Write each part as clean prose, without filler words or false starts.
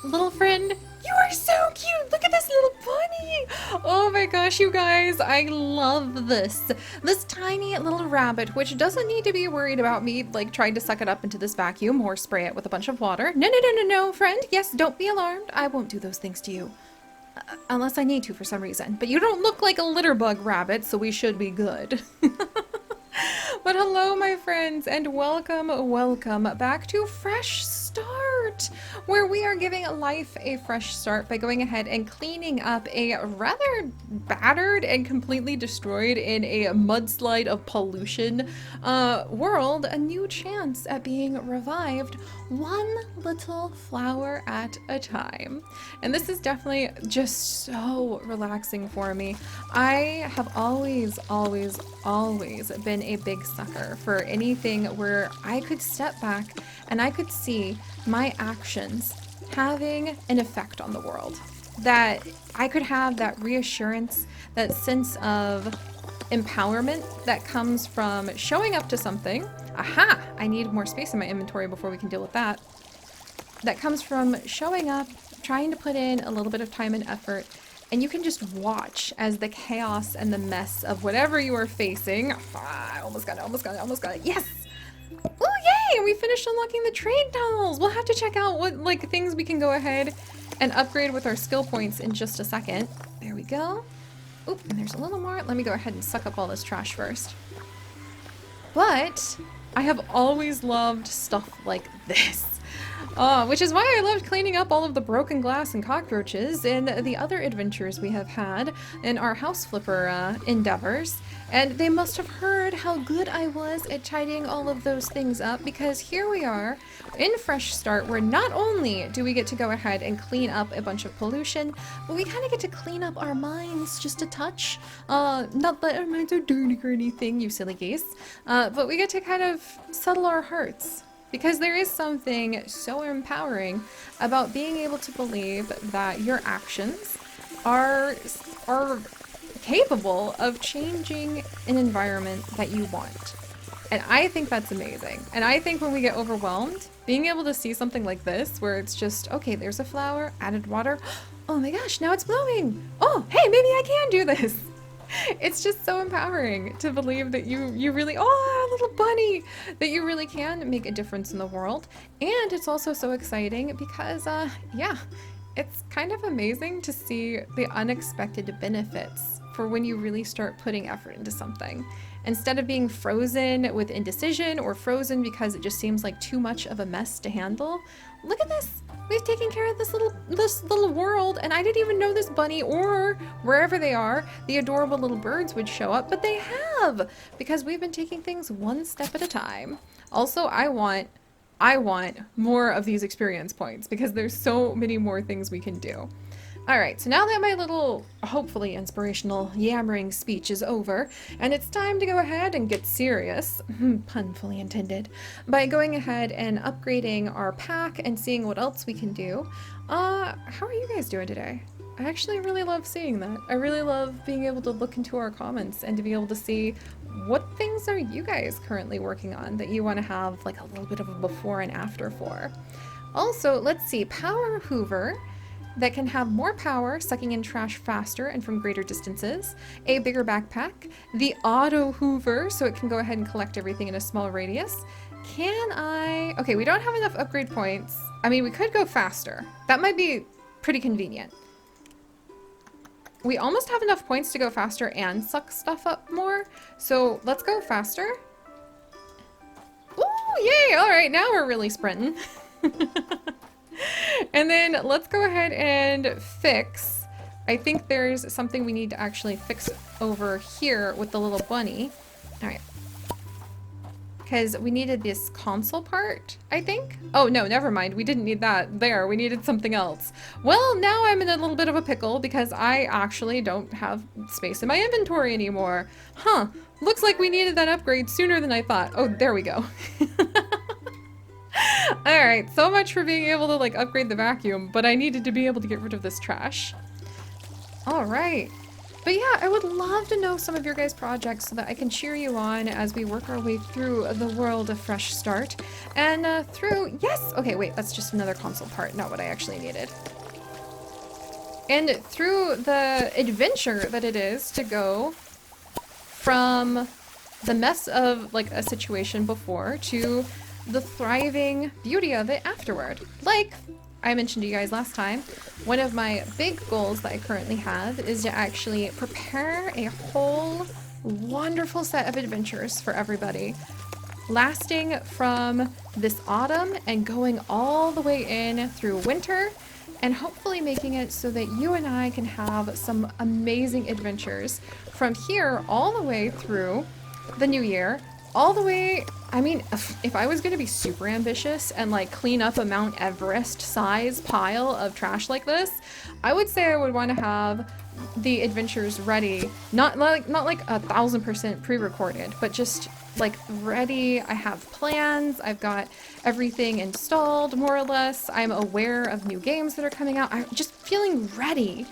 Little friend, you are so cute. Look at this little bunny. Oh my gosh, you guys, I love this. This tiny little rabbit, which doesn't need to be worried about me like trying to suck it up into this vacuum or spray it with a bunch of water. No, no, no, no, no, friend. Yes, don't be alarmed. I won't do those things to you. Unless I need to for some reason. But you don't look like a litter bug rabbit, so we should be good. But hello, my friends, and welcome back to Fresh Start, where we are giving life a fresh start by going ahead and cleaning up a rather battered and completely destroyed in a mudslide of pollution world a new chance at being revived one little flower at a time. And this is definitely just so relaxing for me. I have always been a big sucker for anything where I could step back and I could see my actions having an effect on the world. That I could have that reassurance, that sense of empowerment that comes from showing up to something. Aha! I need more space in my inventory before we can deal with that. That comes from showing up, trying to put in a little bit of time and effort, and you can just watch as the chaos and the mess of whatever you are facing. I almost got it. Yes! Oh, yay! We finished unlocking the trade tunnels. We'll have to check out what things we can go ahead and upgrade with our skill points in just a second. There we go. Oop, and there's a little more. Let me go ahead and suck up all this trash first. But I have always loved stuff like this. Which is why I loved cleaning up all of the broken glass and cockroaches in the other adventures we have had in our house flipper endeavors. And they must have heard how good I was at tidying all of those things up, because here we are in Fresh Start, where not only do we get to go ahead and clean up a bunch of pollution, but we kind of get to clean up our minds just a touch. Not that our minds are dirty or anything, you silly geese, but we get to kind of settle our hearts. Because there is something so empowering about being able to believe that your actions are capable of changing an environment that you want. And I think that's amazing. And I think when we get overwhelmed, being able to see something like this, where it's just, okay, there's a flower, added water. Oh my gosh, now it's blooming. Oh, hey, maybe I can do this. It's just so empowering to believe that you really, oh, little bunny, that you really can make a difference in the world. And it's also so exciting because, yeah, it's kind of amazing to see the unexpected benefits for when you really start putting effort into something. Instead of being frozen with indecision or frozen because it just seems like too much of a mess to handle. Look at this. We've taken care of this little world, and I didn't even know this bunny or wherever they are, the adorable little birds would show up, but they have, because we've been taking things one step at a time. Also, I want more of these experience points because there's so many more things we can do. Alright, so now that my little, hopefully inspirational yammering speech is over, and it's time to go ahead and get serious, pun fully intended, by going ahead and upgrading our pack and seeing what else we can do. How are you guys doing today? I actually really love seeing that. I really love being able to look into our comments and to be able to see what things are you guys currently working on that you want to have like a little bit of a before and after for. Also, let's see, Power Hoover, that can have more power, sucking in trash faster and from greater distances, a bigger backpack, the auto hoover, so it can go ahead and collect everything in a small radius. Okay, we don't have enough upgrade points. I mean, we could go faster. That might be pretty convenient. We almost have enough points to go faster and suck stuff up more, so let's go faster. Ooh, yay! All right, now we're really sprinting. And then let's go ahead and fix. I think there's something we need to actually fix over here with the little bunny. All right. Because we needed this console part, I think. Oh, no, never mind. We didn't need that there. We needed something else. Well, now I'm in a little bit of a pickle because I actually don't have space in my inventory anymore. Huh. Looks like we needed that upgrade sooner than I thought. Oh, there we go. Alright, so much for being able to like upgrade the vacuum, but I needed to be able to get rid of this trash. Alright. But yeah, I would love to know some of your guys' projects so that I can cheer you on as we work our way through the world of Fresh Start. And yes! Okay, wait, that's just another console part, not what I actually needed. And through the adventure that it is to go from the mess of like a situation before to the thriving beauty of it afterward. Like I mentioned to you guys last time, one of my big goals that I currently have is to actually prepare a whole wonderful set of adventures for everybody, lasting from this autumn and going all the way in through winter, and hopefully making it so that you and I can have some amazing adventures from here all the way through the new year, all the way. I mean, if I was going to be super ambitious and like clean up a Mount Everest size pile of trash like this, I would say I would want to have the adventures ready, not like 1,000% pre-recorded, but just like ready. I have plans, I've got everything installed more or less. I'm aware of new games that are coming out. I'm just feeling ready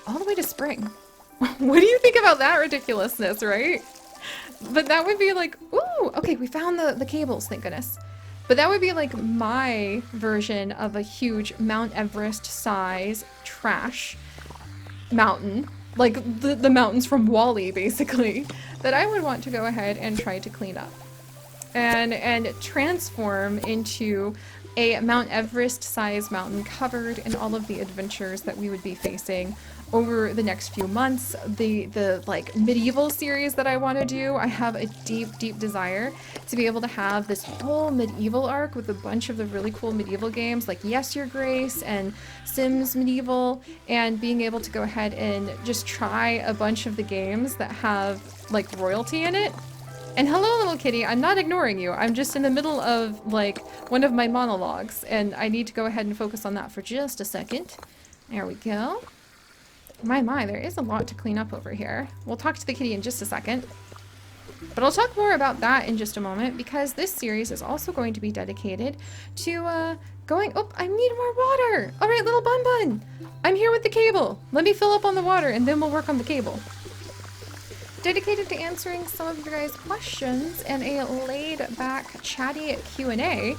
all the way to spring. What do you think about that ridiculousness, right? But that would be like, ooh, okay, we found the cables, thank goodness. But that would be like my version of a huge Mount Everest size trash mountain, like the mountains from WALL-E basically, that I would want to go ahead and try to clean up and transform into a Mount Everest size mountain covered in all of the adventures that we would be facing over the next few months. The like medieval series that I want to do, I have a deep desire to be able to have this whole medieval arc with a bunch of the really cool medieval games like Yes Your Grace and Sims Medieval, and being able to go ahead and just try a bunch of the games that have like royalty in it. And hello, little kitty, I'm not ignoring you. I'm just in the middle of like one of my monologues and I need to go ahead and focus on that for just a second. There we go. My, there is a lot to clean up over here. We'll talk to the kitty in just a second. But I'll talk more about that in just a moment, because this series is also going to be dedicated to going... Oh, I need more water! Alright, little Bun Bun! I'm here with the cable. Let me fill up on the water and then we'll work on the cable. Dedicated to answering some of your guys' questions and a laid-back, chatty Q&A.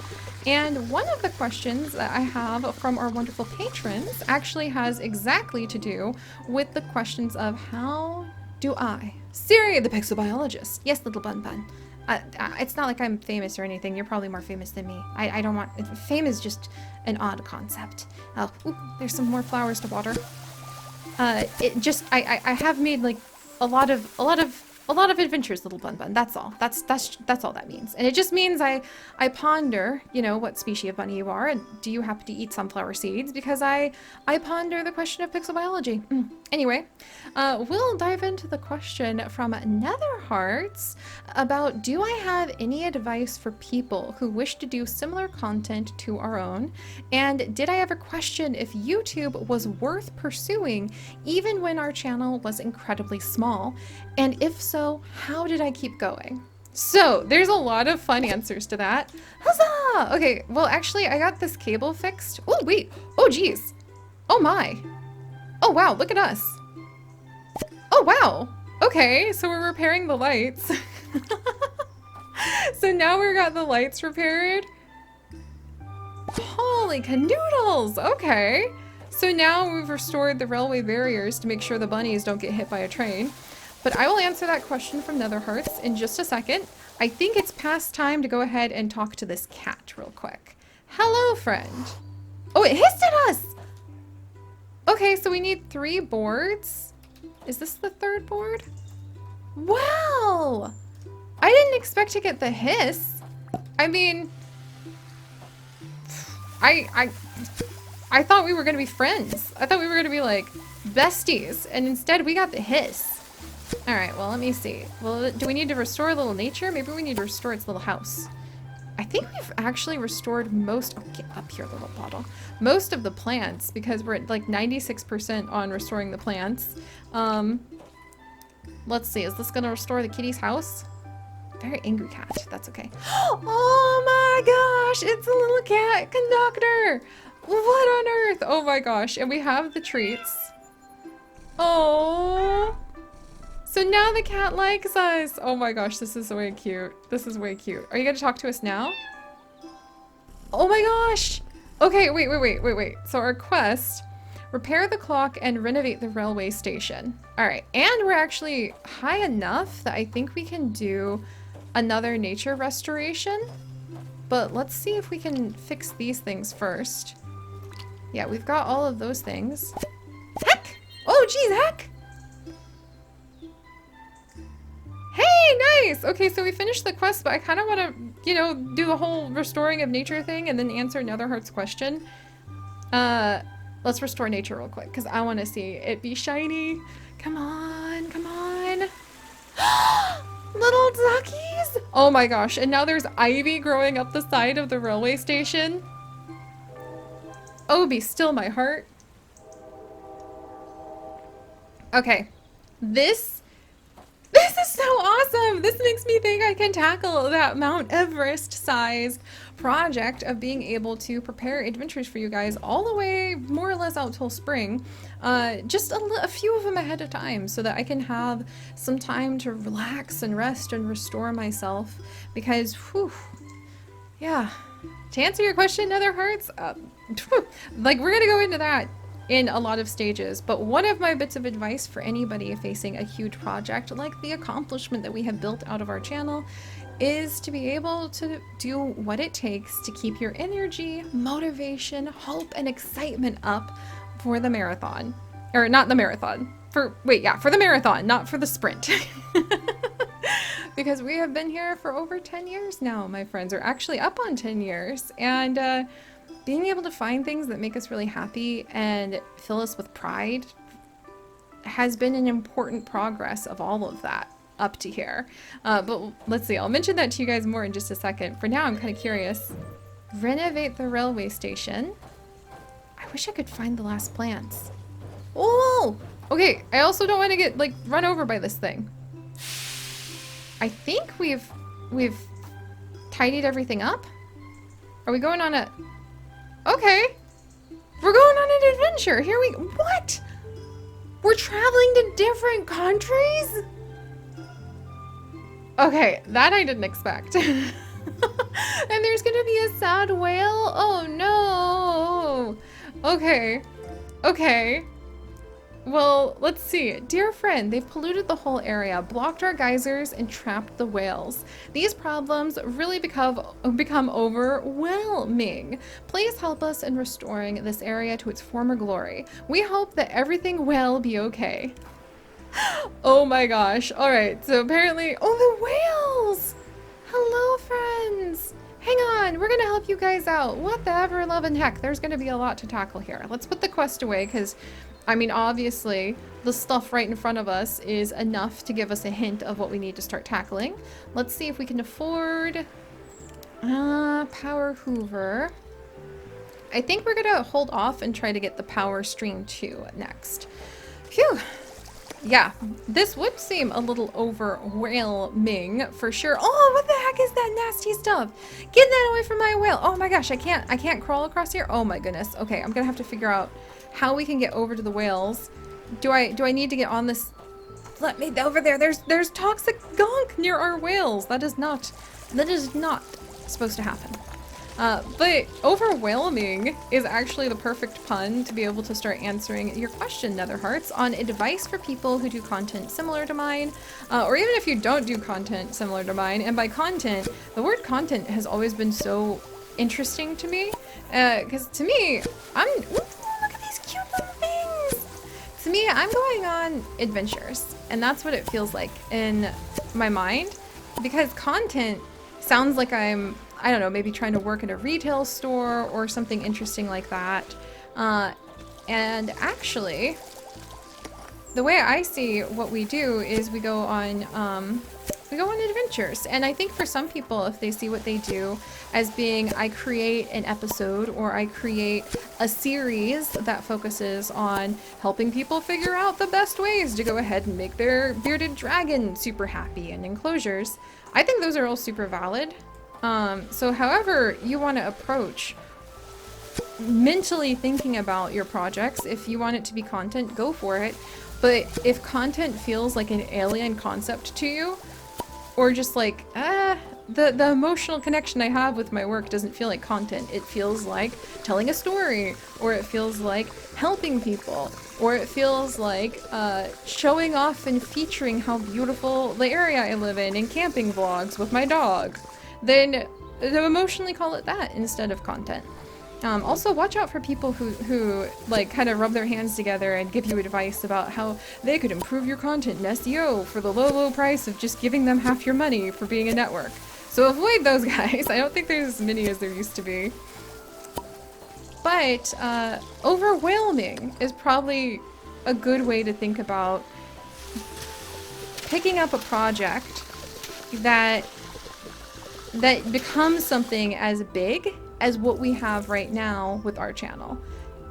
And one of the questions that I have from our wonderful patrons actually has exactly to do with the questions of how do I, Seri the Pixel Biologist, yes, little Bun Bun. It's not like I'm famous or anything. You're probably more famous than me. I don't want... Fame is just an odd concept. Oh, ooh, there's some more flowers to water. I have made like a lot of adventures, little Bun Bun. That's all. That's all that means. And it just means I ponder, you know, what species of bunny you are, and do you happen to eat sunflower seeds? Because I ponder the question of pixel biology. Anyway, we'll dive into the question from Netherhearts about, do I have any advice for people who wish to do similar content to our own? And did I ever question if YouTube was worth pursuing even when our channel was incredibly small? And if so, how did I keep going? So there's a lot of fun answers to that. Huzzah! Okay, well actually I got this cable fixed. Oh wait, oh geez. Oh my. Oh wow, look at us. Oh wow. Okay, so we're repairing the lights. So now we've got the lights repaired. Holy canoodles! Okay. So now we've restored the railway barriers to make sure the bunnies don't get hit by a train. But I will answer that question from Netherhearts in just a second. I think it's past time to go ahead and talk to this cat real quick. Hello, friend. Oh, it hissed at us! Okay, so we need 3 boards. Is this the 3rd board? Wow! I didn't expect to get the hiss. I mean... I thought we were gonna be friends. I thought we were gonna be like besties, and instead we got the hiss. Alright, well, let me see. Well, do we need to restore a little nature? Maybe we need to restore its little house. I think we've actually restored most... Oh, get up here, little bottle. Most of the plants, because we're at like 96% on restoring the plants. Let's see. Is this going to restore the kitty's house? Very angry cat. That's okay. Oh my gosh! It's a little cat conductor! What on earth? Oh my gosh. And we have the treats. Oh, So now the cat likes us. Oh my gosh, this is way cute. This is way cute. Are you gonna talk to us now? Oh my gosh. Okay, wait. So our quest, repair the clock and renovate the railway station. All right, and we're actually high enough that I think we can do another nature restoration. But let's see if we can fix these things first. Yeah, we've got all of those things. Heck! Oh, geez, heck! Hey, nice! Okay, so we finished the quest, but I kind of want to, you know, do the whole restoring of nature thing and then answer Netherheart's question. Let's restore nature real quick, because I want to see it be shiny. Come on, come on. Little duckies! Oh my gosh, and now there's ivy growing up the side of the railway station. Oh, be still my heart. Okay, this is so awesome! This makes me think I can tackle that Mount Everest-sized project of being able to prepare adventures for you guys all the way more or less out till spring. Just a few of them ahead of time so that I can have some time to relax and rest and restore myself because, whew, yeah. To answer your question, Netherhearts, like we're gonna go into that in a lot of stages, but one of my bits of advice for anybody facing a huge project like the accomplishment that we have built out of our channel is to be able to do what it takes to keep your energy, motivation, hope, and excitement up for the marathon. Or not the marathon. For the marathon, not for the sprint. Because we have been here for over 10 years now, my friends, or actually up on 10 years. And being able to find things that make us really happy and fill us with pride has been an important progress of all of that up to here. But let's see, I'll mention that to you guys more in just a second. For now, I'm kind of curious. Renovate the railway station. I wish I could find the last plants. Oh, okay. I also don't want to get like run over by this thing. I think we've tidied everything up. Are we going on a... Okay. We're going on an adventure. Here we... What? We're traveling to different countries? Okay, that I didn't expect. And there's gonna be a sad whale? Oh no. Okay. Okay. Well, let's see. Dear friend, they've polluted the whole area, blocked our geysers, and trapped the whales. These problems really become overwhelming. Please help us in restoring this area to its former glory. We hope that everything will be okay. Oh my gosh. All right, so apparently... Oh, the whales! Hello, friends! Hang on, we're gonna help you guys out. What the ever loving heck? There's gonna be a lot to tackle here. Let's put the quest away, because... I mean, obviously, the stuff right in front of us is enough to give us a hint of what we need to start tackling. Let's see if we can afford power hoover. I think we're gonna hold off and try to get the power stream 2 next. Phew. Yeah, this would seem a little overwhelming for sure. Oh, what the heck is that nasty stuff? Get that away from my whale. Oh my gosh, I can't crawl across here. Oh my goodness. Okay, I'm gonna have to figure out how we can get over to the whales. Do I need to get on this? Let me over there. There's toxic gunk near our whales. That is not supposed to happen. But overwhelming is actually the perfect pun to be able to start answering your question, Netherhearts, on advice for people who do content similar to mine, or even if you don't do content similar to mine. And by content, the word content has always been so interesting to me, because to me, ooh, look at these cute little things. To me, I'm going on adventures, and that's what it feels like in my mind, because content sounds like I'm, I don't know, maybe trying to work in a retail store or something interesting like that. And actually, the way I see what we do is we go on adventures. And I think for some people, if they see what they do as being, I create an episode or I create a series that focuses on helping people figure out the best ways to go ahead and make their bearded dragon super happy in enclosures, I think those are all super valid. So however you want to approach mentally thinking about your projects, if you want it to be content, go for it. But if content feels like an alien concept to you, or just like, the emotional connection I have with my work doesn't feel like content. It feels like telling a story, or it feels like helping people, or it feels like showing off and featuring how beautiful the area I live in camping vlogs with my dog. Then emotionally call it that instead of content. Also, watch out for people who like kind of rub their hands together and give you advice about how they could improve your content in SEO for the low price of just giving them half your money for being a network. So avoid those guys. I don't think there's as many as there used to be. But overwhelming is probably a good way to think about picking up a project that becomes something as big as what we have right now with our channel.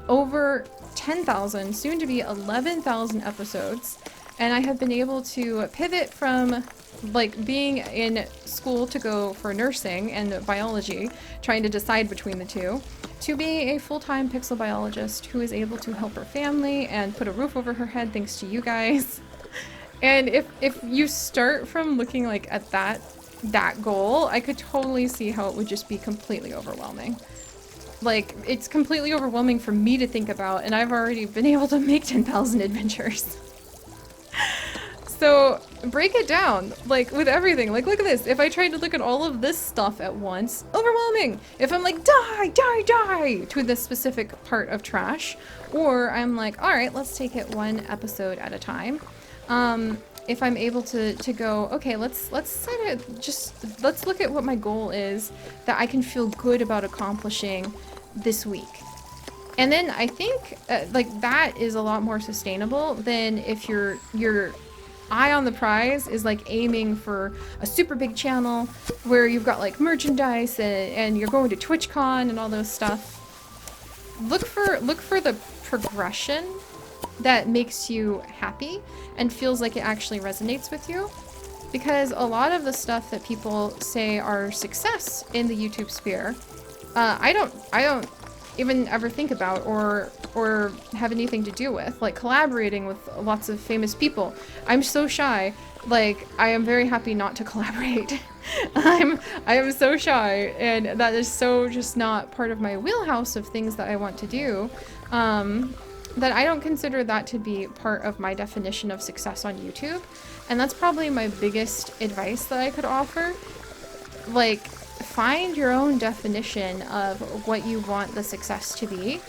Over 10,000, soon to be 11,000 episodes, and I have been able to pivot from like being in school to go for nursing and biology, trying to decide between the two, to being a full-time pixel biologist who is able to help her family and put a roof over her head thanks to you guys. And if you start from looking like at that goal, I could totally see how it would just be completely overwhelming. Like, it's completely overwhelming for me to think about, and I've already been able to make 10,000 adventures. So, break it down, like, with everything. Like, look at this. If I tried to look at all of this stuff at once, overwhelming. If I'm like, die to this specific part of trash, or I'm like, alright, let's take it one episode at a time. If I'm able to go, okay, let's set it, just let's look at what my goal is that I can feel good about accomplishing this week. And then I think like that is a lot more sustainable than if your eye on the prize is like aiming for a super big channel where you've got like merchandise and you're going to TwitchCon and all those stuff. Look for the progression that makes you happy and feels like it actually resonates with you, because a lot of the stuff that people say are success in the YouTube sphere, I don't even ever think about or have anything to do with, like collaborating with lots of famous people. I'm so shy. Like, I am very happy not to collaborate. I am so shy, and that is so just not part of my wheelhouse of things that I want to do. That I don't consider that to be part of my definition of success on YouTube. And that's probably my biggest advice that I could offer. Like, find your own definition of what you want the success to be.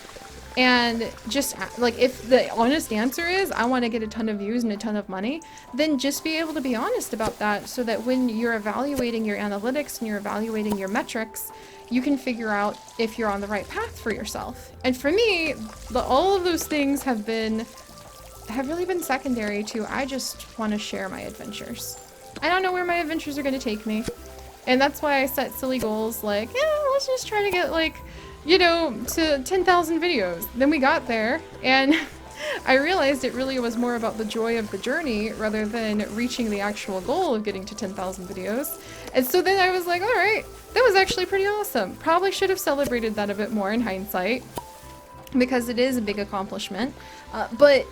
And just, like, if the honest answer is, I want to get a ton of views and a ton of money, then just be able to be honest about that, so that when you're evaluating your analytics and you're evaluating your metrics, you can figure out if you're on the right path for yourself. And for me, all of those things have really been secondary to, I just want to share my adventures. I don't know where my adventures are going to take me. And that's why I set silly goals like, yeah, let's just try to get, like, you know, to 10,000 videos. Then we got there, and I realized it really was more about the joy of the journey rather than reaching the actual goal of getting to 10,000 videos. And so then I was like, alright, that was actually pretty awesome. Probably should have celebrated that a bit more in hindsight, because it is a big accomplishment. But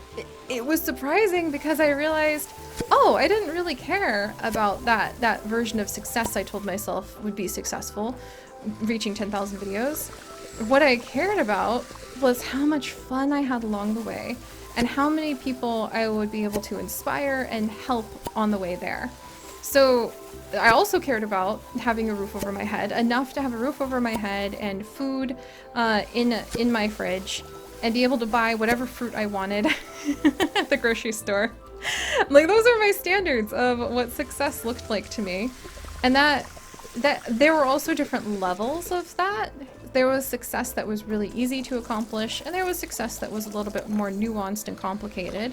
it was surprising because I realized, oh, I didn't really care about that version of success I told myself would be successful, reaching 10,000 videos. What I cared about was how much fun I had along the way and how many people I would be able to inspire and help on the way there. So I also cared about having a roof over my head, enough to have a roof over my head and food in my fridge, and be able to buy whatever fruit I wanted at the grocery store. Like, those are my standards of what success looked like to me. And that there were also different levels of that. There was success that was really easy to accomplish, and there was success that was a little bit more nuanced and complicated.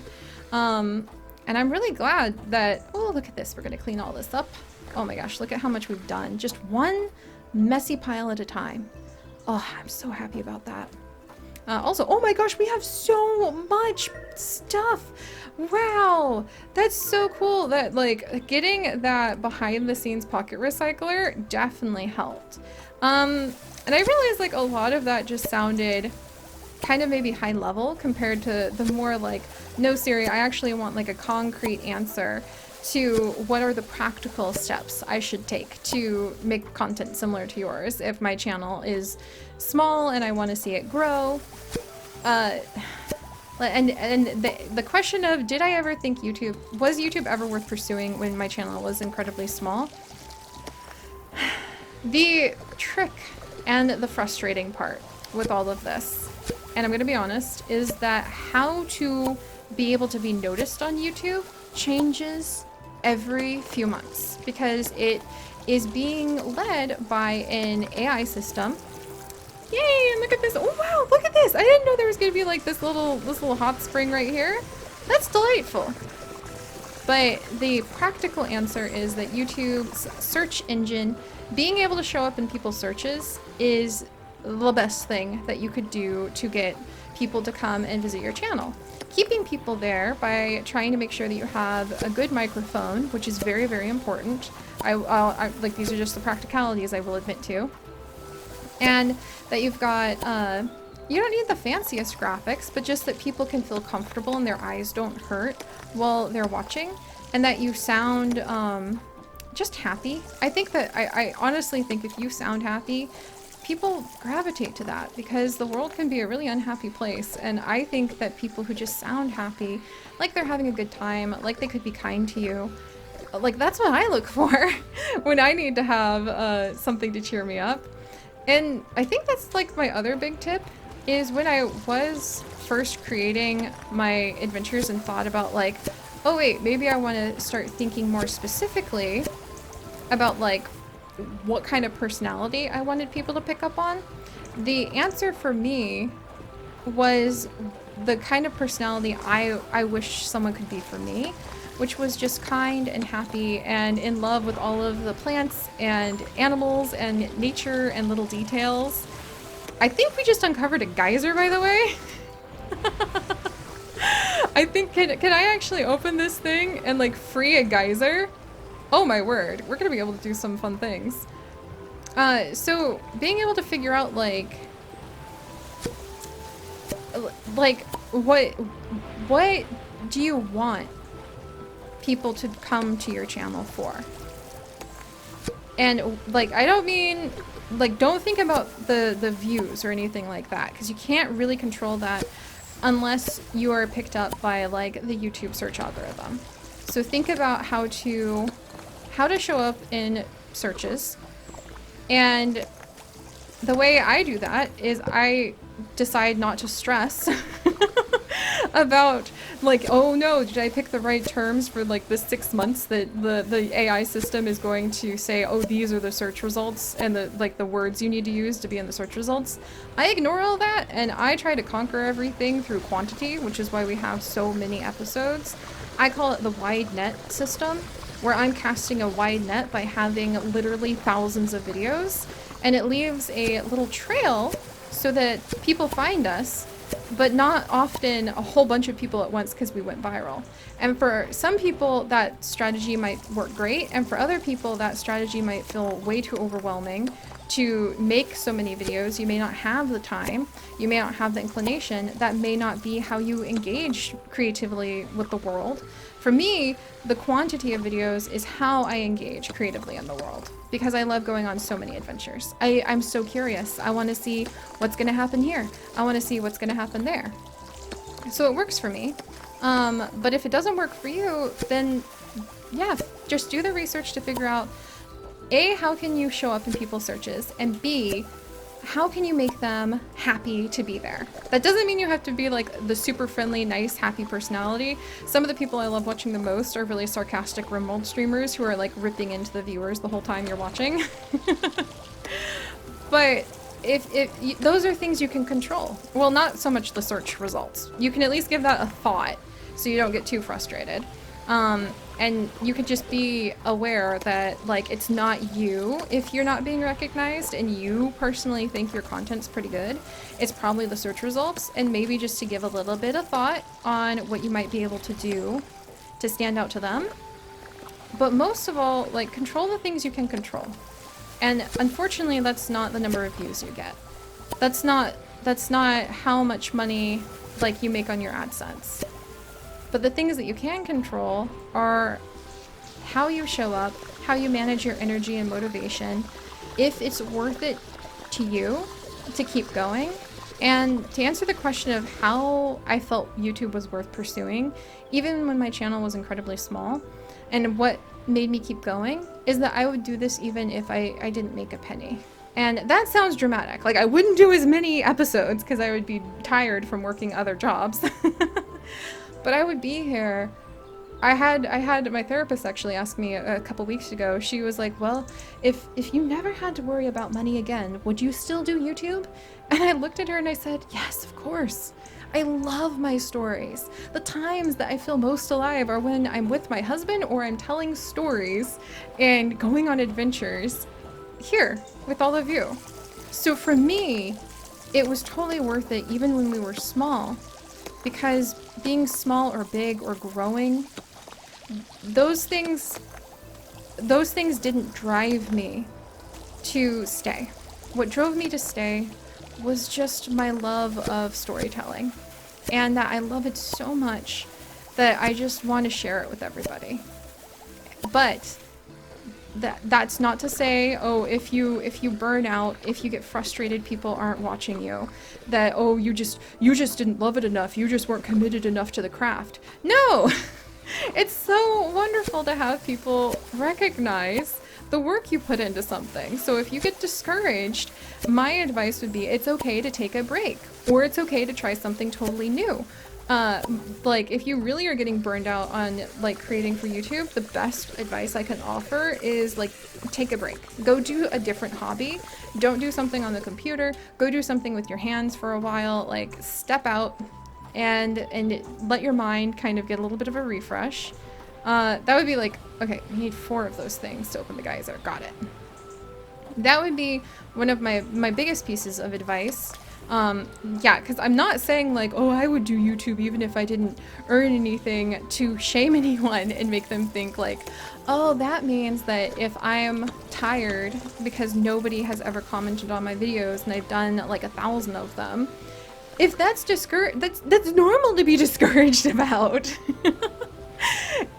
And I'm really glad that, oh, look at this, we're gonna clean all this up. Oh my gosh, look at how much we've done. Just one messy pile at a time. Oh, I'm so happy about that. Also, oh my gosh, we have so much stuff. Wow, that's so cool. That, like, getting that behind the scenes pocket recycler definitely helped. And I realized, like, a lot of that just sounded kind of maybe high level compared to the more like, no, Siri, I actually want like a concrete answer to what are the practical steps I should take to make content similar to yours if my channel is small and I want to see it grow. And the question of, did I ever think was YouTube ever worth pursuing when my channel was incredibly small? The trick and the frustrating part with all of this, and I'm gonna be honest, is that how to be able to be noticed on YouTube changes every few months because it is being led by an AI system. Yay, and look at this. Oh wow, look at this. I didn't know there was gonna be like this little hot spring right here. That's delightful. But the practical answer is that YouTube's search engine being able to show up in people's searches is the best thing that you could do to get people to come and visit your channel. Keeping people there by trying to make sure that you have a good microphone, which is very, very important. Like, these are just the practicalities I will admit to. And that you've got, you don't need the fanciest graphics, but just that people can feel comfortable and their eyes don't hurt while they're watching, and that you sound just happy. I think that, I honestly think if you sound happy, people gravitate to that because the world can be a really unhappy place, and I think that people who just sound happy, like they're having a good time, like they could be kind to you, like that's what I look for when I need to have something to cheer me up. And I think that's like my other big tip is when I was first creating my adventures and thought about like, oh wait, maybe I want to start thinking more specifically about like what kind of personality I wanted people to pick up on. The answer for me was the kind of personality I wish someone could be for me, which was just kind and happy and in love with all of the plants and animals and nature and little details. I think we just uncovered a geyser, by the way. I think, can I actually open this thing and like free a geyser? Oh my word, we're gonna be able to do some fun things. So being able to figure out like what do you want people to come to your channel for? And like, I don't mean like, don't think about the views or anything like that, because you can't really control that unless you are picked up by like the YouTube search algorithm. So think about how to show up in searches, and the way I do that is I decide not to stress about like, oh no, did I pick the right terms for like the 6 months that the AI system is going to say, oh, these are the search results and the words you need to use to be in the search results. I ignore all that and I try to conquer everything through quantity, which is why we have so many episodes. I call it the wide net system, where I'm casting a wide net by having literally thousands of videos, and it leaves a little trail so that people find us, but not often a whole bunch of people at once because we went viral. And for some people that strategy might work great, and for other people that strategy might feel way too overwhelming to make so many videos. You may not have the time, you may not have the inclination, that may not be how you engage creatively with the world. For me, the quantity of videos is how I engage creatively in the world, because I love going on so many adventures. I'm so curious. I want to see what's going to happen here. I want to see what's going to happen there. So it works for me. But if it doesn't work for you, then yeah, just do the research to figure out A, how can you show up in people's searches, and B, how can you make them happy to be there? That doesn't mean you have to be like the super friendly, nice, happy personality. Some of the people I love watching the most are really sarcastic Rimworld streamers who are like ripping into the viewers the whole time you're watching. But if those are things you can control. Well, not so much the search results. You can at least give that a thought so you don't get too frustrated. And you can just be aware that like it's not you if you're not being recognized and you personally think your content's pretty good. It's probably the search results, and maybe just to give a little bit of thought on what you might be able to do to stand out to them. But most of all, like, control the things you can control. And unfortunately, that's not the number of views you get. That's not That's not how much money like you make on your AdSense. But the things that you can control are how you show up, how you manage your energy and motivation, if it's worth it to you to keep going. And to answer the question of how I felt YouTube was worth pursuing, even when my channel was incredibly small, and what made me keep going, is that I would do this even if I didn't make a penny. And that sounds dramatic. Like, I wouldn't do as many episodes because I would be tired from working other jobs. But I would be here. I had my therapist actually ask me a couple weeks ago. She was like, well, if you never had to worry about money again, would you still do YouTube? And I looked at her and I said, yes, of course. I love my stories. The times that I feel most alive are when I'm with my husband or I'm telling stories and going on adventures here with all of you. So for me, it was totally worth it even when we were small, because being small or big or growing, those things didn't drive me to stay. What drove me to stay was just my love of storytelling, and that I love it so much that I just want to share it with everybody. But that's not to say, oh, if you burn out, if you get frustrated, people aren't watching you, that, oh, you just didn't love it enough, you just weren't committed enough to the craft. No. It's so wonderful to have people recognize the work you put into something. So if you get discouraged, my advice would be it's okay to take a break, or it's okay to try something totally new. Like, if you really are getting burned out on like creating for YouTube, the best advice I can offer is like, take a break. Go do a different hobby. Don't do something on the computer. Go do something with your hands for a while. Like, step out and let your mind kind of get a little bit of a refresh. That would be like, okay, we need 4 of those things to open the geyser. Got it. That would be one of my biggest pieces of advice. Yeah, because I'm not saying like, oh, I would do YouTube even if I didn't earn anything, to shame anyone and make them think like, oh, that means that if I'm tired because nobody has ever commented on my videos and I've done like 1,000 of them, if that's that's normal to be discouraged about.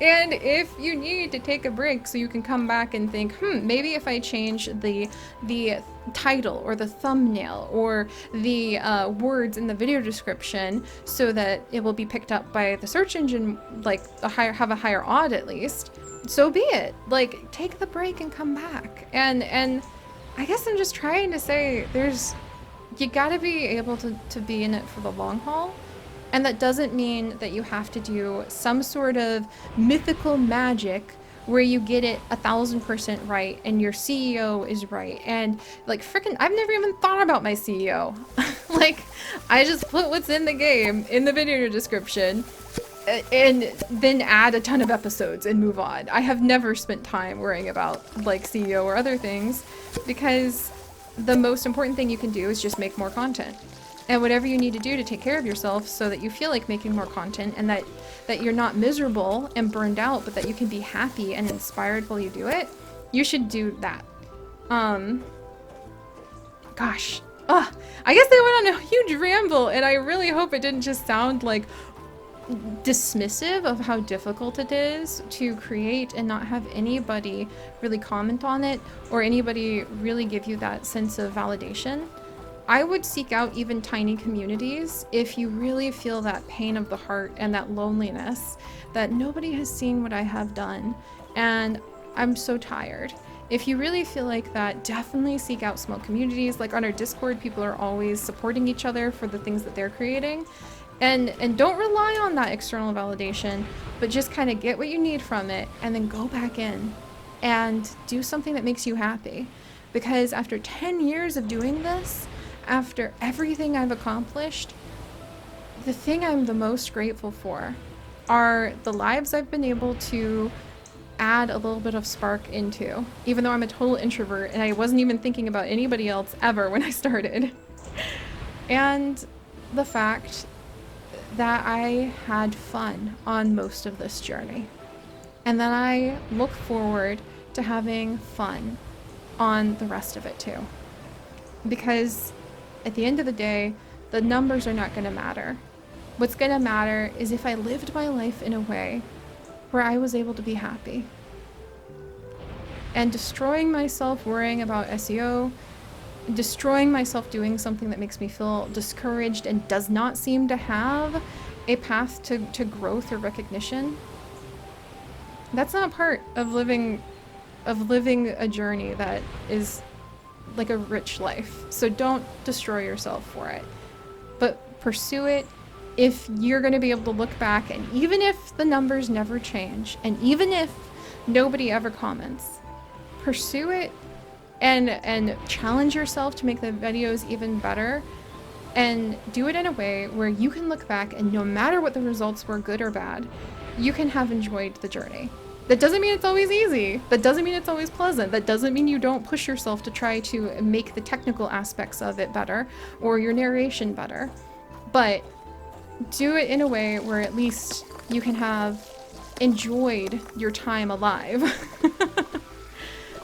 And if you need to take a break so you can come back and think, maybe if I change the title or the thumbnail or the words in the video description so that it will be picked up by the search engine, like have a higher odd at least, so be it. Like, take the break and come back. And I guess I'm just trying to say, you gotta be able to be in it for the long haul. And that doesn't mean that you have to do some sort of mythical magic where you get it 1,000% right and your CEO is right. And like, frickin', I've never even thought about my CEO. Like, I just put what's in the game in the video description and then add a ton of episodes and move on. I have never spent time worrying about like CEO or other things, because the most important thing you can do is just make more content. And whatever you need to do to take care of yourself so that you feel like making more content, and that you're not miserable and burned out, but that you can be happy and inspired while you do it, you should do that. Gosh. I guess I went on a huge ramble, and I really hope it didn't just sound like dismissive of how difficult it is to create and not have anybody really comment on it or anybody really give you that sense of validation. I would seek out even tiny communities if you really feel that pain of the heart and that loneliness, that nobody has seen what I have done and I'm so tired. If you really feel like that, definitely seek out small communities. Like on our Discord, people are always supporting each other for the things that they're creating. And don't rely on that external validation, but just kind of get what you need from it and then go back in and do something that makes you happy. Because after 10 years of doing this, after everything I've accomplished, the thing I'm the most grateful for are the lives I've been able to add a little bit of spark into, even though I'm a total introvert and I wasn't even thinking about anybody else ever when I started. And the fact that I had fun on most of this journey, and that I look forward to having fun on the rest of it too. Because at the end of the day, The numbers are not going to matter. What's going to matter is if I lived my life in a way where I was able to be happy. And destroying myself worrying about SEO, destroying myself doing something that makes me feel discouraged and does not seem to have a path to growth or recognition, that's not part of living a journey that is like a rich life. So don't destroy yourself for it, but pursue it. If you're going to be able to look back, and even if the numbers never change, and even if nobody ever comments, pursue it and challenge yourself to make the videos even better, and do it in a way where you can look back and no matter what the results were, good or bad, you can have enjoyed the journey. That doesn't mean it's always easy. That doesn't mean it's always pleasant. That doesn't mean you don't push yourself to try to make the technical aspects of it better or your narration better. But do it in a way where at least you can have enjoyed your time alive.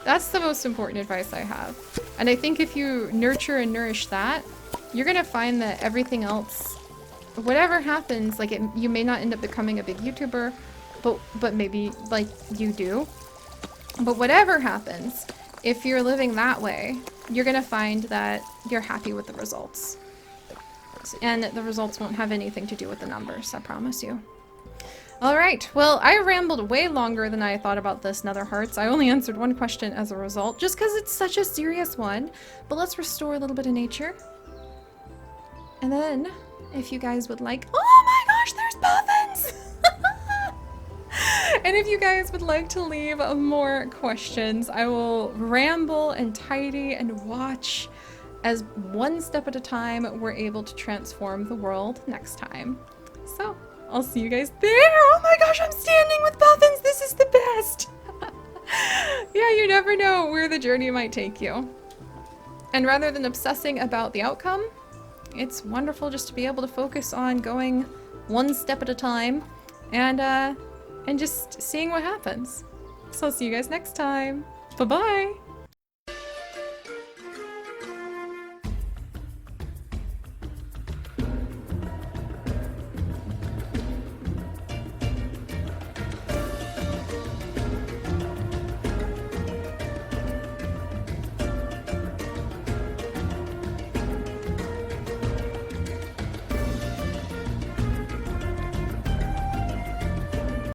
That's the most important advice I have. And I think if you nurture and nourish that, you're gonna find that everything else, whatever happens, like you may not end up becoming a big YouTuber, but maybe like you do. But whatever happens, if you're living that way, you're gonna find that you're happy with the results. And the results won't have anything to do with the numbers, I promise you. Alright, well, I rambled way longer than I thought about this Nether Hearts. I only answered one question as a result, just because it's such a serious one. But let's restore a little bit of nature. And then, if you guys would like— oh my gosh, there's puffins! And if you guys would like to leave more questions, I will ramble and tidy and watch as one step at a time we're able to transform the world next time. So, I'll see you guys there! Oh my gosh, I'm standing with puffins! This is the best! Yeah, you never know where the journey might take you. And rather than obsessing about the outcome, it's wonderful just to be able to focus on going one step at a time and just seeing what happens. So I'll see you guys next time. Bye-bye!